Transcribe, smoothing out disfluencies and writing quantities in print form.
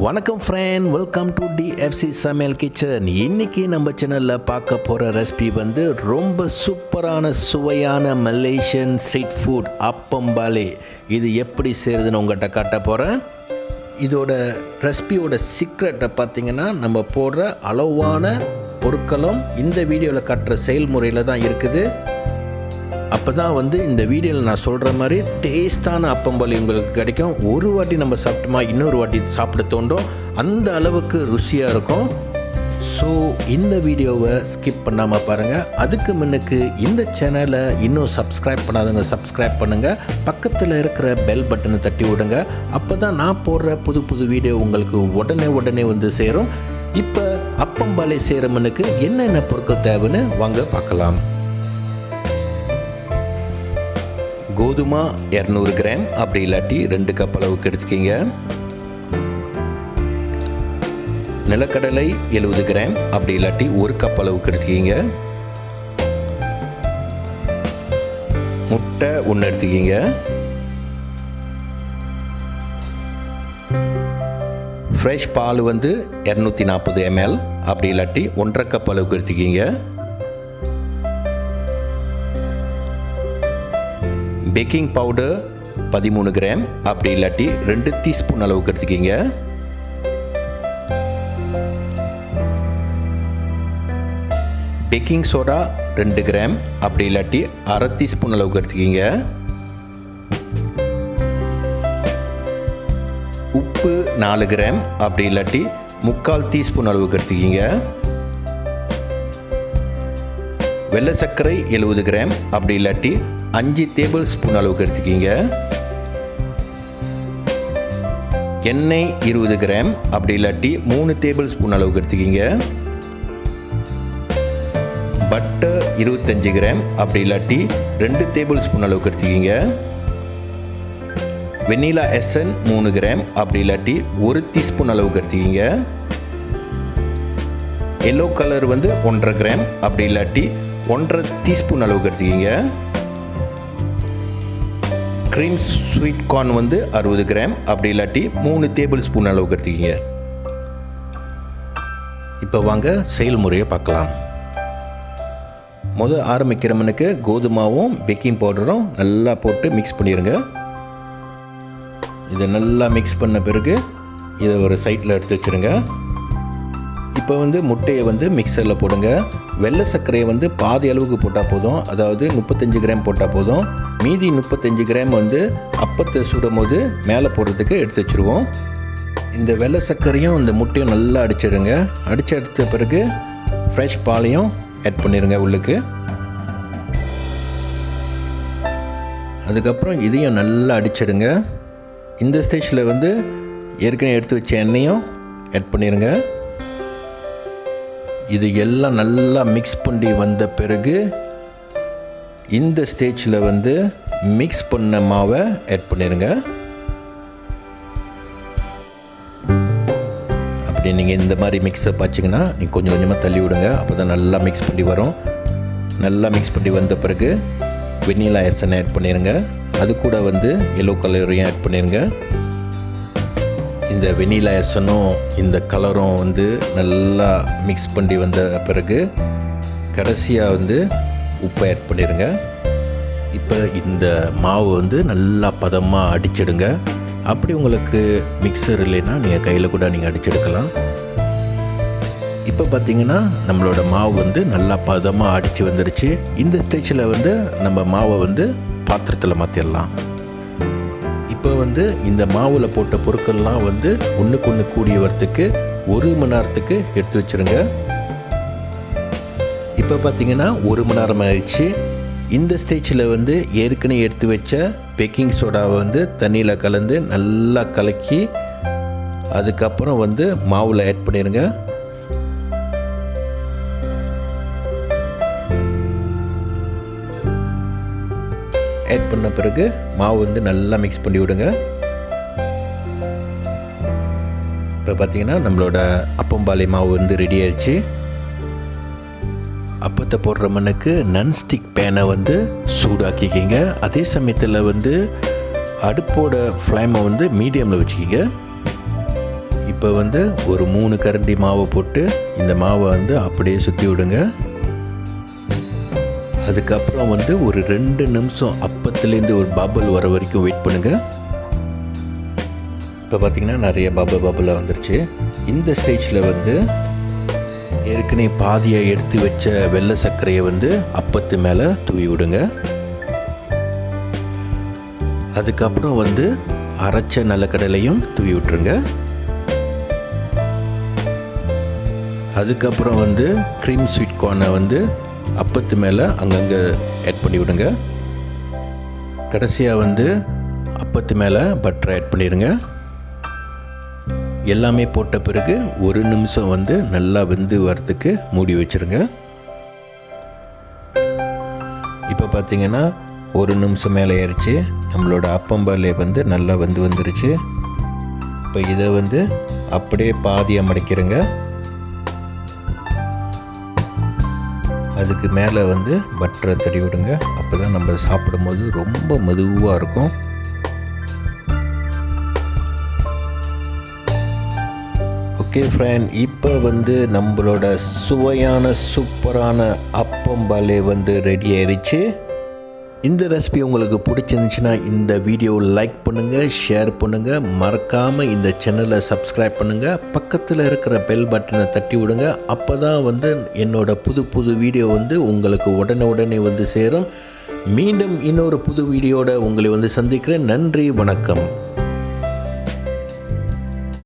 வணக்கம் friend, welcome to DFC Samayal Kitchen. இன்னைக்கு நம்ம சேனலில் பார்க்க போகிற ரெசிபி வந்து ரொம்ப சூப்பரான சுவையான மலேசியன் ஸ்ட்ரீட் ஃபுட் அப்பம் பாலே. இது எப்படி செய்கிறதுன்னு உங்கள்கிட்ட காட்ட போகிறேன். இதோட ரெசிபியோட சீக்ரெட்டை பார்த்திங்கன்னா நம்ம போடுற அளவான பொருட்களும் இந்த வீடியோவில் காட்டுற செயல்முறையில் தான் இருக்குது. அப்போ தான் வந்து இந்த வீடியோவில் நான் சொல்கிற மாதிரி டேஸ்டான அப்பம் பாலே உங்களுக்கு கிடைக்கும். ஒரு வாட்டி நம்ம சாப்பிட்டோமா இன்னொரு வாட்டி சாப்பிட தோண்டும், அந்த அளவுக்கு ருசியாக இருக்கும். ஸோ இந்த வீடியோவை ஸ்கிப் பண்ணாமல் பாருங்கள். அதுக்கு முன்னுக்கு இந்த சேனலை இன்னும் சப்ஸ்கிரைப் பண்ணாதவங்க சப்ஸ்கிரைப் பண்ணுங்கள். பக்கத்தில் இருக்கிற பெல் பட்டனை தட்டி விடுங்க. அப்போ தான் நான் போடுற புது புது வீடியோ உங்களுக்கு உடனே வந்து சேரும். இப்போ அப்பம் பாலே செய்கிற முன்னுக்கு என்னென்ன பொருட்கள் தேவைன்னு வாங்க பார்க்கலாம். கோதுமை 200 கிராம், அப்படி இல்லாட்டி 2 கப் அளவுக்கு எடுத்துக்கிங்க. நிலக்கடலை 70 கிராம், அப்படி இல்லாட்டி 1 கப் அளவுக்கு எடுத்துக்கிங்க. முட்டை 1 எடுத்துக்கிங்க. ஃப்ரெஷ் பால் வந்து 240 ml, அப்படி இல்லாட்டி 1.5 கப் அளவுக்கு எடுத்துக்கிங்க. பேக்கிங் பவுடர் 13 கிராம், அப்படி இல்லாட்டி 2 டீஸ்பூன் அளவுக்கு எடுத்துக்கிங்க. பேக்கிங் சோடா 2 கிராம், அப்படி இல்லாட்டி 1/2 டீஸ்பூன் அளவுக்கு எடுத்துக்கிங்க. உப்பு 4 கிராம், அப்படி இல்லாட்டி 3/4 டீஸ்பூன் அளவுக்கு எடுத்துக்கிங்க. வெள்ளை சர்க்கரை 70 கிராம், அப்படி இல்லாட்டி 5 டேபிள் ஸ்பூன் அளவுக்கு எடுத்துக்கிங்க. எண்ணெய் 20 கிராம், அப்படி இல்லாட்டி 3 டேபிள் ஸ்பூன் அளவுக்கு எடுத்துக்கிங்க. பட்டர் 25 கிராம், அப்படி இல்லாட்டி 2 டேபிள் ஸ்பூன் அளவுக்கு எடுத்துக்கிங்க. வெனிலா எசன் 3 கிராம், அப்படி இல்லாட்டி 1 டீஸ்பூன் அளவுக்கு எடுத்துக்கிங்க. எல்லோ கலர் வந்து 1.5 கிராம், அப்படி இல்லாட்டி 1.5 டீஸ்பூன் அளவுக்கு எடுத்துக்கிங்க. க்ரீம் ஸ்வீட் கார்ன் வந்து 60 கிராம், அப்படி இல்லாட்டி 3 டேபிள் ஸ்பூன் அளவுக்கு எடுத்துக்கிங்க. இப்போ வாங்க செயல்முறையை பார்க்கலாம். ஆரம்பிக்கிறவனுக்கு கோதுமாவும் பேக்கிங் பவுடரும் நல்லா போட்டு மிக்ஸ் பண்ணிடுங்க. இதை நல்லா மிக்ஸ் பண்ண பிறகு இதை ஒரு சைடில் எடுத்து வச்சுருங்க. இப்போ வந்து முட்டையை வந்து மிக்சரில் போடுங்க. வெள்ளை சர்க்கரையை வந்து பாதி அளவுக்கு போட்டால் போதும், அதாவது 35 கிராம் போட்டால் போதும். மீதி 35 கிராம் வந்து அப்பத்தை சுடும் போது மேலே போடுறதுக்கு எடுத்து வச்சுருவோம். இந்த வெள்ளை சர்க்கரையும் இந்த முட்டையும் நல்லா அடிச்சிடுங்க. அடித்து எடுத்த பிறகு ஃப்ரெஷ் பாலையும் ஆட் பண்ணிடுங்க உள்ளுக்கு. அதுக்கப்புறம் இதையும் நல்லா அடிச்சிடுங்க. இந்த ஸ்டேஜில் வந்து ஏற்கனவே எடுத்து வச்ச எண்ணெயும் ஆட் பண்ணிடுங்க. இது எல்லாம் நல்லா மிக்ஸ் பண்ணி வந்த பிறகு இந்த ஸ்டேஜில் வந்து மிக்ஸ் பண்ண மாவை ஆட் பண்ணிடுங்க. அப்படி நீங்கள் இந்த மாதிரி மிக்ஸப் ஆச்சிங்கன்னா நீங்கள் கொஞ்சம் கொஞ்சமாக தள்ளி விடுங்க. அப்போ தான் நல்லா மிக்ஸ் பண்ணி வரும். நல்லா மிக்ஸ் பண்ணி வந்த பிறகு வெனிலா எசனை ஆட் பண்ணிடுங்க. அது கூட வந்து எல்லோ கலரையும் ஆட் பண்ணிடுங்க. இந்த வெனிலா எசனும் இந்த கலரும் வந்து நல்லா மிக்ஸ் பண்ணி வந்த பிறகு கடைசியாக வந்து உப்பை ஆட் பண்ணிடுங்க. இப்போ இந்த மாவு வந்து நல்லா பதமாக அடிச்சிடுங்க. அப்படி உங்களுக்கு மிக்சர் இல்லைன்னா நீங்கள் கையில் கூட நீங்கள் அடிச்செடுக்கலாம். இப்போ பார்த்திங்கன்னா நம்மளோட மாவு வந்து நல்லா பதமாக அடித்து வந்துடுச்சு. இந்த ஸ்டேஜில் வந்து நம்ம மாவை வந்து பாத்திரத்தில் மாற்றிடலாம். இப்போ வந்து இந்த மாவில் போட்ட பொருட்கள்லாம் வந்து ஒன்றுக்கு ஒன்று கூடிய வரத்துக்கு 1 மணி நேரத்துக்கு எடுத்து வச்சுருங்க. இப்போ பார்த்திங்கன்னா 1 மணி நேரம் ஆயிடுச்சு. இந்த ஸ்டேஜில் வந்து ஏற்கனவே எடுத்து வச்ச பேக்கிங் சோடாவை வந்து தண்ணியில் கலந்து நல்லா கலக்கி அதுக்கப்புறம் வந்து மாவில் ஆட் பண்ணிடுங்க. ஆட் பண்ண பிறகு மாவு வந்து நல்லா மிக்ஸ் பண்ணி விடுங்க. இப்போ பார்த்திங்கன்னா நம்மளோட அப்பம் பாலே மாவு வந்து ரெடி ஆயிடுச்சு. அப்பத்தை போடுற மண்ணுக்கு நன்ஸ்டிக் பேனை வந்து சூடாக்கிக்கிங்க. அதே சமயத்தில் வந்து அடுப்போட ஃப்ளேமை வந்து மீடியமில் வச்சுக்கிங்க. இப்போ வந்து ஒரு 3 கரண்டி மாவை போட்டு இந்த மாவை வந்து அப்படியே சுற்றி விடுங்க. அதுக்கப்புறம் வந்து ஒரு 2 நிமிஷம் அப்பத்துலேருந்து ஒரு பபிள் வர வரைக்கும் வெயிட் பண்ணுங்கள். இப்போ பார்த்திங்கன்னா நிறைய பபிளாக வந்துருச்சு. இந்த ஸ்டேஜில் வந்து ஏற்கனவே பாதியாக எடுத்து வச்ச வெள்ளை சர்க்கரையை வந்து அப்பத்து மேலே தூவி விடுங்க. அதுக்கப்புறம் வந்து அரைச்ச நிலக்கடலையும் தூவி விட்டுருங்க. அதுக்கப்புறம் வந்து க்ரீம் ஸ்வீட் கார்னை வந்து அப்பத்து மேலே அங்கங்கே ஆட் பண்ணி விடுங்க. கடைசியாக வந்து அப்பத்து மேலே பட்டரை ஆட் பண்ணிடுங்க. எல்லாமே போட்ட பிறகு 1 நிமிஷம் வந்து நல்லா வெந்து வரத்துக்கு மூடி வச்சுருங்க. இப்போ பார்த்திங்கன்னா 1 நிமிஷம் மேலே ஆயிடுச்சு. நம்மளோட அப்பம்பாலே வந்து நல்லா வந்துருச்சு. இப்போ இதை வந்து அப்படியே பாதியாக மடிக்கிறங்க. அதுக்கு மேலே வந்து பட்டரை தடி விடுங்க. அப்போ தான் நம்ம சாப்பிடும்போது ரொம்ப மெதுவாக இருக்கும். ஓகே ஃப்ரெண்ட், இப்போ வந்து நம்மளோட சுவையான சூப்பரான அப்பம்பாலே வந்து ரெடி ஆயிடுச்சு. இந்த ரெசிபி உங்களுக்கு பிடிச்சிருந்துச்சுன்னா இந்த வீடியோவை லைக் பண்ணுங்கள், ஷேர் பண்ணுங்கள், மறக்காமல் இந்த சேனலை சப்ஸ்கிரைப் பண்ணுங்கள், பக்கத்தில் இருக்கிற பெல் பட்டனை தட்டி விடுங்க. அப்போ தான் வந்து என்னோடய புது வீடியோ வந்து உங்களுக்கு உடனே வந்து சேரும். மீண்டும் இன்னொரு புது வீடியோட உங்களை வந்து சந்திக்கிறேன். நன்றி, வணக்கம்.